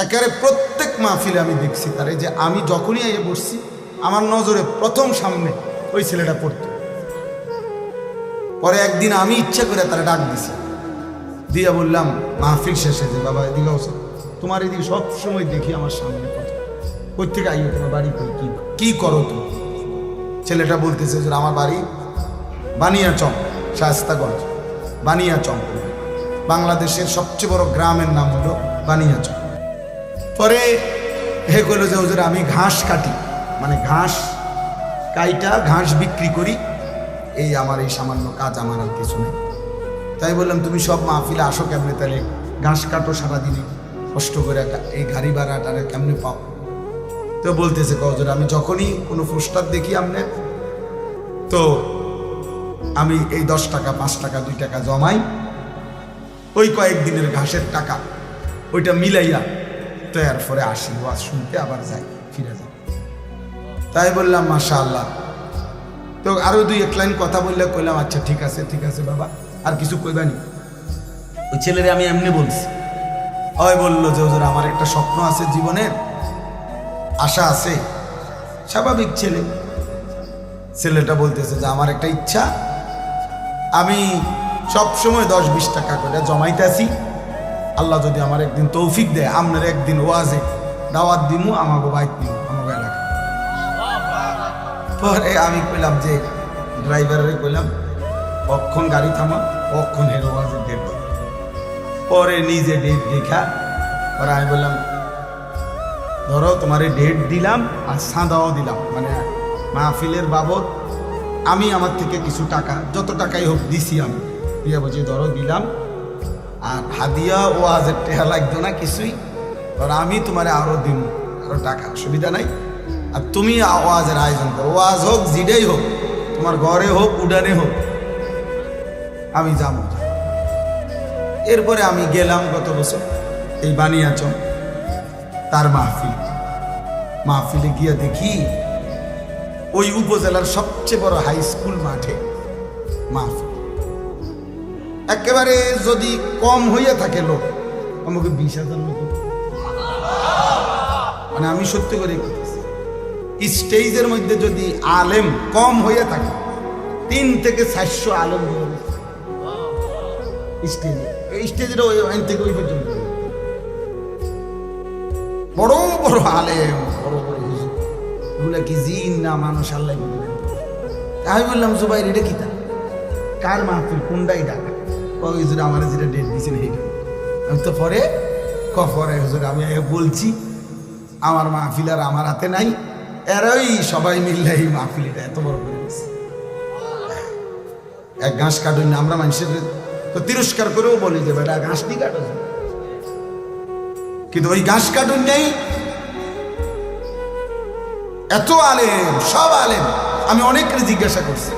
একেবারে প্রত্যেক মাহফিলে আমি দেখছি তার, এই যে আমি যখনই এসে বসছি আমার নজরে প্রথম সামনে ওই ছেলেটা পড়তো। পরে একদিন আমি ইচ্ছা করে তারা ডাক দিছি, দিয়া বললাম মাহফিল শেষে যে বাবা এদিকে আসো, তোমার এদিকে সবসময় দেখি আমার সামনে কথা, কই থেকে আইও, তোমার বাড়ি কই, কি করো তুমি? ছেলেটা বলতেছে যে আমার বাড়ি বানিয়াচং, শায়েস্তাগঞ্জ বানিয়াচং, বাংলাদেশের সবচেয়ে বড় গ্রামের নাম হলো বানিয়াচং। পরে হে কইলো যে হুজুর আমি ঘাস কাটি, মানে ঘাস কাইটা ঘাস বিক্রি করি, এই আমার এই সামান্য কাজ, আমার আর কিছু নেই। তাই বললাম তুমি সব মাহফিলে আসো কেমনে, তাহলে ঘাস কাটো সারাদিনে কষ্ট করে, এই গাড়ি ভাড়াটা কেমনে পাও? তো বলতেছে হুজুর আমি যখনই কোনো পোস্টার দেখি আপনি, তো আমি এই 10 টাকা 5 টাকা 2 টাকা জমাই, ওই কয়েকদিনের ঘাসের টাকা ওইটা মিলাইয়া তো এরপরে আসি ওয়াজ শুনতে, আবার যাই, ফিরে যাই। তাই বললাম মাশাআল্লাহ। তো আরো 2-1 লাইন কথা বললে কইলাম আচ্ছা ঠিক আছে বাবা, আর কিছু কইবানি? ওই ছেলেরে আমি এমনি বলছি, ওই বললো যে হুজুর আমার একটা স্বপ্ন আছে, জীবনের আশা আছে। স্বাভাবিক ছেলেটা বলতেছে যে আমার একটা ইচ্ছা, আমি সব সময় 10-20 টাকা করে জমাইতেছি, আল্লাহ যদি আমার একদিন তৌফিক দেয় আপনার একদিন ওয়াজে দাওয়াত দিমু আমাকে বাইক দিমু আমাকে এলাকা। পরে আমি কইলাম যে ড্রাইভারে কইলাম কখন গাড়ি থামা, কখন হের ওয়াজের ডেট। পরে নিজে ডেট দেখা পরে আমি বললাম ধরো তোমার ডেট দিলাম আর সাঁদাও দিলাম, মানে মাহফিলের বাবদ আমি আমার থেকে কিছু টাকা, যত টাকাই হোক দিছি আমি, দিয়া বুঝি ধরো দিলাম, আর হাদিয়া ওয়াজের টেহা লাগতো না কিছুই, ধরো আমি তোমার আরো দিব, আরো টাকা, সুবিধা নাই। আর তুমি ওয়াজের আয়োজন করো, ওয়াজ হোক জিডেই হোক, তোমার ঘরে হোক উডানে হোক, আমি যাবো। এরপরে আমি গেলাম গত বছর এই বানিয়াচং তার মাহফিলে গিয়া দেখি ওই উপজেলার সবচেয়ে বড় হাই স্কুল মাঠে মাহফিল। একেবারে যদি কম হইয়া থাকে লোক আমাকে 20,000 লোক, মানে আমি সত্যি করে স্টেজের মধ্যে যদি আলেম কম হইয়া থাকে 3 থেকে 400 আলেম স্টেজের ওই থেকে ওই পর্যন্ত বড় বড় আলেম, বড় বড় হুজুর, এগুলা কি জিন না মানুষ আল্লাহ। আমি বললাম জুবাইর এটা কি তা, কার মাহফিল, কোনটাই ডাকা? হুজুর আমার যেটা ডেট দিয়েছেন এইটা। আমি তো পরে হুজুর আমি বলছি আমার মাহফিল আর আমার হাতে নাই, এরাই সবাই মিললে এই মাহফিলটা এত বড় করে দিচ্ছে। এক ঘাস কাটুন না, আমরা মানুষের তো তিরস্কার করেও বলি যে বেটা ঘাস দিয়ে কাটো, কিন্তু ওই ঘাস কাটুন নেই। এত আলেম, সব আলেম। আমি অনেককে জিজ্ঞাসা করছি,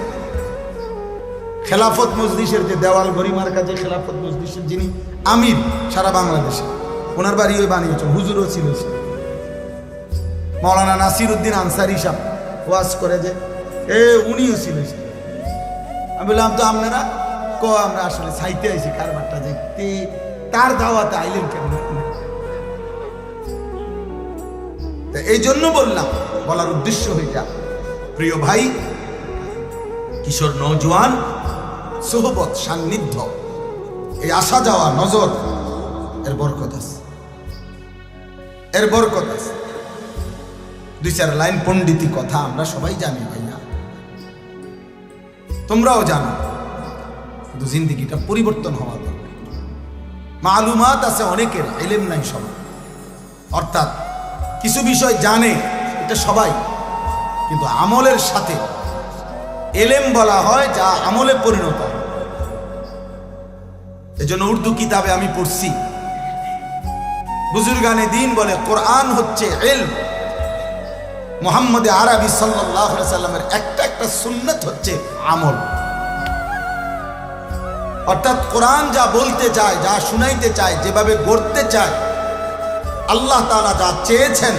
খেলাফত মজলিসের যে দেওয়াল গরিমার কাছে খেলাফত মজলিসের যিনি আমির সারা বাংলাদেশে, ওনার বাড়ি ওই বানিয়েছেন, হুজুরও ছিল, মৌলানা নাসির উদ্দিন আনসারি সাহেব ওয়াজ করে যে উনিও ছিল। আমি বললাম তো আপনারা আমরা আসলে চাইতে আইছি কারবারটা দেখতে, তার দাওয়াতে আইলেন কেন? এই জন্য বলার উদ্দেশ্য হইটা, প্রিয় ভাই, কিশোর নওজোয়ান সোহবত সান্নিধ্য, এই আসা যাওয়া নজর, এর বরকত আছে, 2-4 লাইন পণ্ডিতি কথা আমরা সবাই জানি ভাইয়া, তোমরাও জানো, কিন্তু জিন্দিগিটা পরিবর্তন হওয়া দরকার। মালুমাত আছে অনেকের, ইলম নাই সবার, অর্থাৎ কিছু বিষয় জানে এটা সবাই, কিন্তু আমলের সাথে এলেম বলা হয় যা আমলে পরিণত হয়। এজন্য উর্দু কিতাবে আমি পড়ছি, বুজুর্গানে দ্বীন বলে কোরআন হচ্ছে ইলম, মুহাম্মদ আরবি সাল্লাল্লাহু আলাইহি সাল্লামের একটা সুন্নাত হচ্ছে আমল। অর্থাৎ কোরআন যা বলতে চায়, যা শুনাইতে চায়, যেভাবে গড়তে চায়, আল্লাহ তাআলা যা চেয়েছেন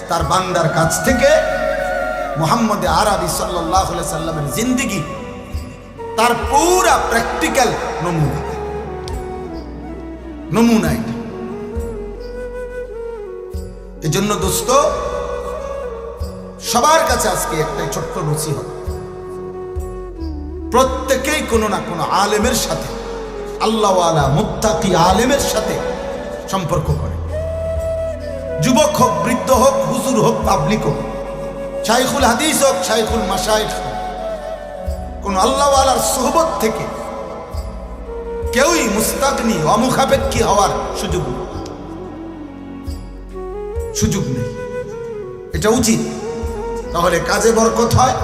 তার বান্দার কাছ থেকে, মুহাম্মদ আরবি সাল্লাল্লাহু আলাইহি সাল্লামের জিন্দেগি তার পুরা প্র্যাকটিক্যাল নমুনা। এটা এজন্য দোস্ত, সবার কাছে আজকে একটাই ছোট্ট নসিহত, প্রত্যেকেই কোনো না কোনো আলেমের সাথে, আল্লাহওয়ালা মুত্তাকি আলেমের সাথে সম্পর্ক করে। যুবক হোক, বৃদ্ধ হোক, হুজুর হোক, পাবলিক হোক, শাইখুল হাদিস হোক, শাইখুল মাশায়েখ হোক, কোন আল্লাহওয়ালার সোহবত থেকে কেউই মুস্তাগনি, অমুখাপেক্ষী হওয়ার সুযোগ নেই। এটা উচিত। তাহলে কাজে বরকত হয়,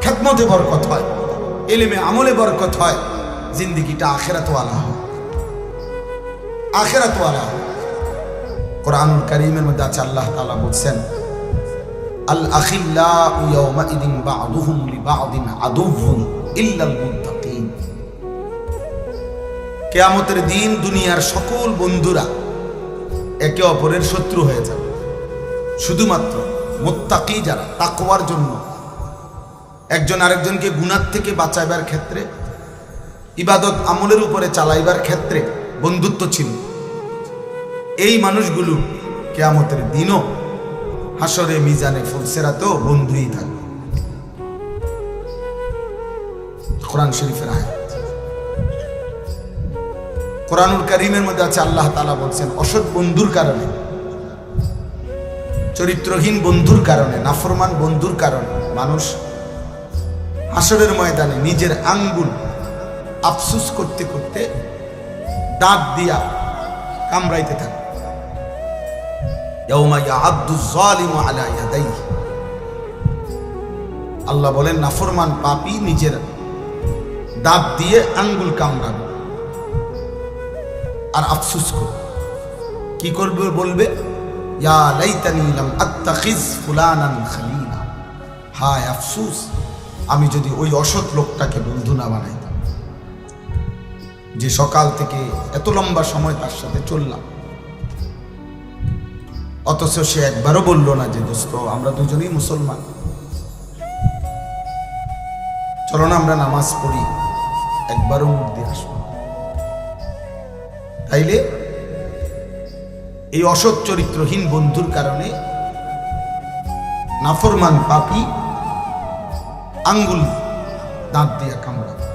খেদমতে বরকত হয়, ইলমে আমলে বরকত হয়, জিন্দেগিটা আখিরাতওয়ালা হয়, আখিরাতওয়ালা হয়। কোরআনুল কারীমের মধ্যে আছে, আল্লাহ তাআলা বলছেন, আল আখিল্লাউ ইয়াওমাইদিন বা'দুহুম লিবা'দিন আদুউন ইল্লাল মুত্তাকিন। কিয়ামতের দিন দুনিয়ার সকল বন্ধুরা একে অপরের শত্রু হয়ে যাবে, শুধুমাত্র মুত্তাকি যারা, তাকওয়ার জন্য একজন আরেকজনকে গুনাহ থেকে বাঁচাইবার ক্ষেত্রে, ইবাদত আমলের উপরে চালাইবার ক্ষেত্রে বন্ধুত্ব ছিল, এই মানুষগুলো কিয়ামতের দিনও হাসরে, মিজানে, ফুলসিরাতেও বন্ধুই থাকবে। কোরআন শরীফের আয়াত। কোরআনুল কারীমের মধ্যে আছে, আল্লাহ তাআলা বলছেন, অসৎ বন্ধুর কারণে, চরিত্রহীন বন্ধুর কারণে, নাফরমান বন্ধুর কারণে মানুষ হাসরের ময়দানে নিজের আঙ্গুল আফসুস করতে করতে দাঁত দিয়া কামড়াইতে থাকে। আল্লাহ বলেন, নাফরমান পাপী নিজের দাঁত দিয়ে আঙ্গুল কামড়াবে আর আফসুস করবে। কি করবে? বলবে, ইয়া লাইতানি লাম আত্তাখিজ ফুলানান খালিলা, হায় আফসুস, আমি যদি ওই অসৎ লোকটাকে বন্ধু না বানাইতাম, যে সকাল থেকে এত লম্বা সময় তার সাথে চললাম, অথচ সে একবারও বলল না যে দোস্ত আমরা দুজনেই মুসলমান, চলো না আমরা নামাজ পড়ি, একবারও মুখ দিয়ে আসবো। তাইলে এই অসৎ চরিত্রহীন বন্ধুর কারণে নাফরমান পাপী আঙ্গুল দাঁত দিয়া কামড়াবে,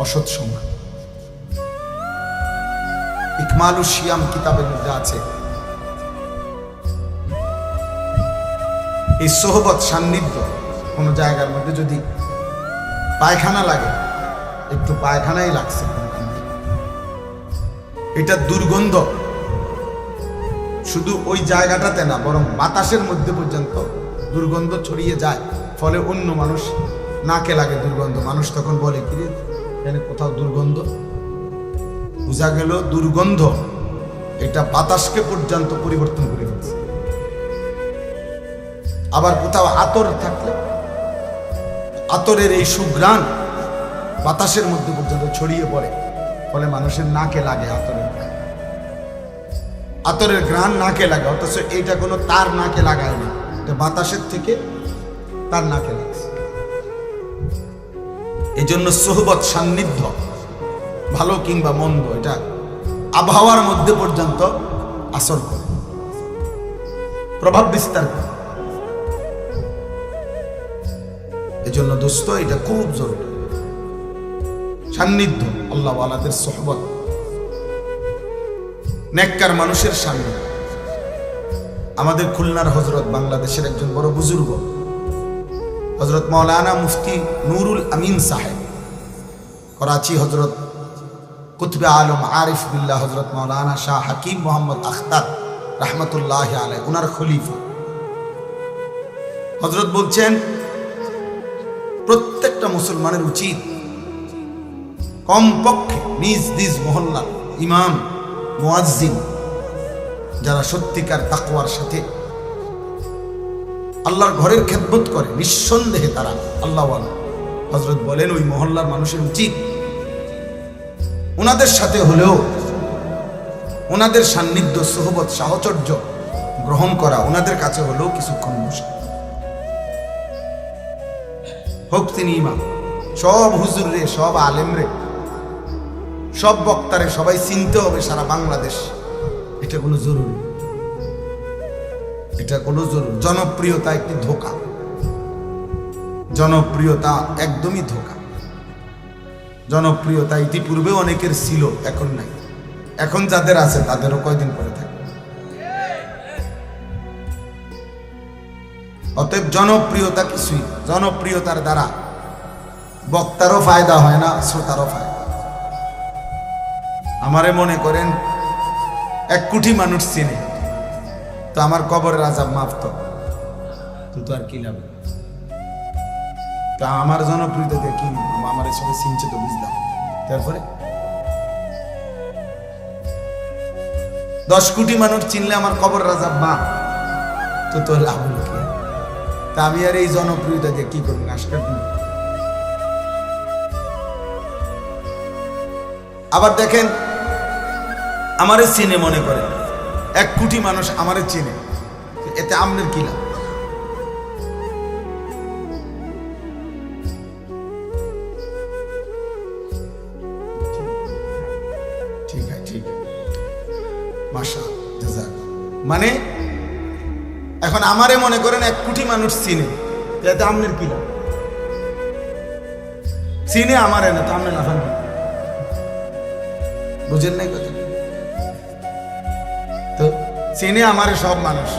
অসৎ সমান। ইকমালুস সিয়াম কিতাবের মধ্যে আছে, এই সোহবত, সান্নিধ্য, কোনো জায়গার মধ্যে যদি পায়খানা লাগে, একটু পায়খানাই লাগছে, এটা দুর্গন্ধ শুধু ওই জায়গাটাতে না, বরং বাতাসের মধ্যে পর্যন্ত দুর্গন্ধ ছড়িয়ে যায়, ফলে অন্য মানুষ নাকে লাগে দুর্গন্ধ। মানুষ তখন বলে, কি রে এখানে কোথাও দুর্গন্ধ? বোঝা গেল দুর্গন্ধ এটা বাতাসকে পর্যন্ত পরিবর্তন করে ফেলছে। আবার কোথাও আতর থাকলে আতরের এই সুঘ্রাণ বাতাসের মধ্যে পর্যন্ত ছড়িয়ে পড়ে, ফলে মানুষের নাকে লাগে আতরের ঘ্রাণ নাকে লাগে, অথচ এইটা কোনো তার নাকে লাগায় না, এটা বাতাসের থেকে তার নাকে লাগছে। এই জন্য সোহবত, সান্নিধ্য, ভালো কিংবা মন্দ, এটা আবহাওয়ার মধ্যে পর্যন্ত আসর করে, প্রভাব বিস্তার করে। এই জন্য দোস্ত, এটা খুব জরুরি, সান্নিধ্য, আল্লাহওয়ালাদের সোহবত, নেককার মানুষের সান্নিধ্য। আমাদের খুলনার হযরত, বাংলাদেশের একজন বড় বুজুর্গ, হযরত মাওলানা মুফতি নুরুল আমিন সাহেব, করাচি হযরত কুতবে আলম আরিফ বিল্লাহ হযরত মাওলানা শাহ হাকিম মোহাম্মদ আখতার রহমতুল্লাহ আলাইহি, উনার খলিফা। হযরত বলছেন, প্রত্যেকটা মুসলমানের উচিত কমপক্ষে নিজ নিজ মহল্লার ইমাম, মুয়াজ্জিন, যারা সত্যিকার তাকওয়ার সাথে আল্লাহর ঘরের খেদমত করে, নিঃসন্দেহে তারা আল্লাহওয়ালা। হযরত বলেন, ওই মহল্লার মানুষের উচিত ওনাদের সাথে হলেও ওনাদের সান্নিধ্য, সোহবত, সাহচর্য গ্রহণ করা, ওনাদের কাছে হলেও কিছুক্ষণ বসা, হোক তিনি ইমাম। সব হুজুর রে, সব আলেম রে, সব বক্তারে সবাই চিনতে হবে সারা বাংলাদেশ, এটা কোনো জরুরি। এটা কোনো জনপ্রিয়তা একটি ধোঁকা, জনপ্রিয়তা একদমই ধোঁকা। জনপ্রিয়তা ইতিপূর্বে অনেকের ছিল, এখন নাই। এখন যাদের আছে তাদেরও কয়দিন পরে থাকে। অতএব জনপ্রিয়তা কিছুই, জনপ্রিয়তার দ্বারা বক্তারও ফায়দা হয় না, শ্রোতারও ফায়দা। আমারে মনে করেন 1 কোটি মানুষ চিনে, তো আমার কবরের আযাব মাফ তো আর কি লাভ? তা আমার জনপ্রিয়তা দিয়ে কি, আমার সবাই চিনছে তো বুঝলাম। তারপরে 10 কোটি মানুষ চিনলে আমার কবরের আযাব মাফ, তো লাভ হলো কি? তা আমি আর এই জনপ্রিয়তা দিয়ে কি করবো? আজকাল আবার দেখেন, আমারে চিনে, মনে করে 1 কোটি মানুষ আমারে চিনে, এতে আমনের কি লাভ? ঠিক আছে, মাশাআল্লাহ, জাযাকাল্লাহ। মানে এখন আমারে মনে করেন 1 কোটি মানুষ চিনে, এতে আমনের কি লাভ? চিনে আমারে না, তো আমনে লাফান কি? বুঝেন নাই কথা? তো চিনে আমারে সব মানুষ,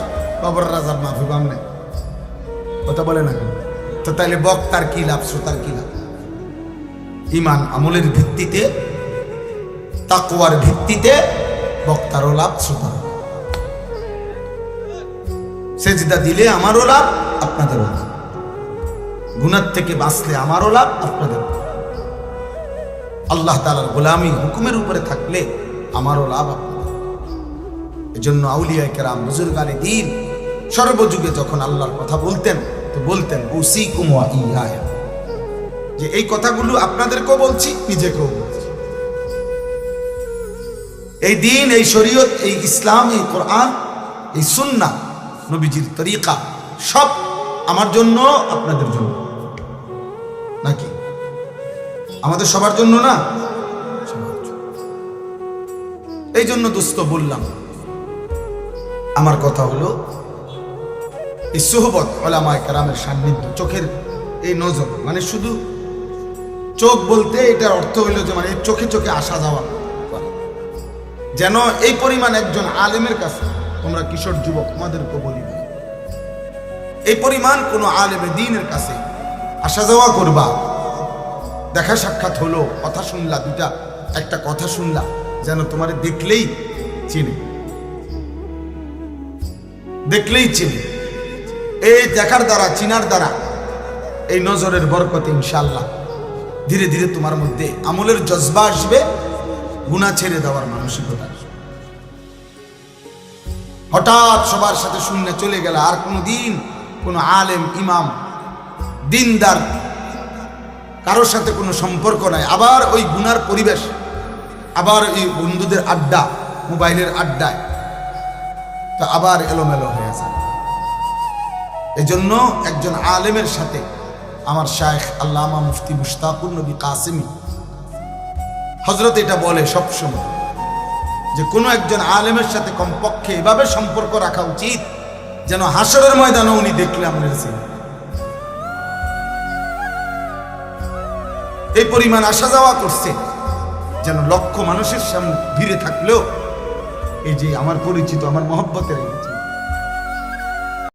কবরের আযাব মাফ হবে আমনে, কথা বলে না কেন? তো তাইলে বক্তার কি লাভ, শ্রোতার কি লাভ? ঈমান আমলের ভিত্তিতে, তাকওয়ার ভিত্তিতে বক্তারও লাভ, শ্রোতারও লাভ। সেজদা দিলে আমারও লাভ, আপনাদেরও লাভ। গুনাহ থেকে বাঁচলে আমারও লাভ, আপনাদেরও লাভ। আল্লাহ তাআলার গোলামি হুকুমের উপরে থাকলে আমারও লাভ, আপনাদের। এজন্য আউলিয়ায়ে কেরাম, বুজুর্গানে দ্বীন সর্বযুগে যখন আল্লাহর কথা বলতেন, তো বলতেন উসিকুম ওয়া ইয়া, যে এই কথাগুলো আপনাদেরকেও বলছি, নিজেকেও বলছি। এই দিন, এই শরীয়ত, এই ইসলাম, এই কোরআন, এই সুন্নাহ, নবীজির তরিকা, সব আমার জন্য, আপনাদের জন্য নাকি? আমাদের সবার জন্য না? সবার জন্য। এই জন্য দোস্ত বললাম, আমার কথা হলো এই সুহবত, উলামায়ে কেরামের সান্নিধ্য, চোখের এই নজর, মানে শুধু চোখ বলতে এটার অর্থ হইল যে মানে চোখে চোখে আসা যাওয়া করা। যেন এই পরিমাণ একজন আলেমের কাছে, তোমরা কিশোর যুবক, তোমাদেরকে বলি, এই পরিমাণ কোন আলেমে দ্বীনের কাছে আসা যাওয়া করবা, দেখা সাক্ষাৎ হলো, কথা শুনলা, একটা কথা শুনলা, যেন তোমার দেখলেই চিনে, দেখলেই চিনে। এই দেখার দ্বারা, চিনার দ্বারা, এই নজরের বরকতে ইনশাআল্লাহ ধীরে ধীরে তোমার মধ্যে আমলের জজবা আসবে, গুনাহ ছেড়ে দেওয়ার মানসিকতা আসবে। হঠাৎ সবার সাথে শূন্য চলে গেল, আর কোনদিন কোনো আলেম, ইমাম, দিনদার কারোর সাথে কোনো সম্পর্ক নাই, আবার ওই গুনার পরিবেশ, আবার ওই বন্ধুদের আড্ডা, মোবাইলের আড্ডায়, তো আবার এলোমেলো হয়ে যায়। এজন্য একজন আলেমের সাথে আমার শায়েখ আল্লামা মুফতি মুশতাকুর নবী কাসেমি হযরত এটা বলে সবসময়, যে কোনো একজন আলেমের সাথে কমপক্ষে এভাবে সম্পর্ক রাখা উচিত যেন হাসরের ময়দানে উনি দেখলে আমাদের চিনে। এই পরিমাণ আসা যাওয়া করছে, যেন লক্ষ মানুষের সামনে ভিড়ে থাকলেও এই যে আমার পরিচিত, আমার মহব্বতের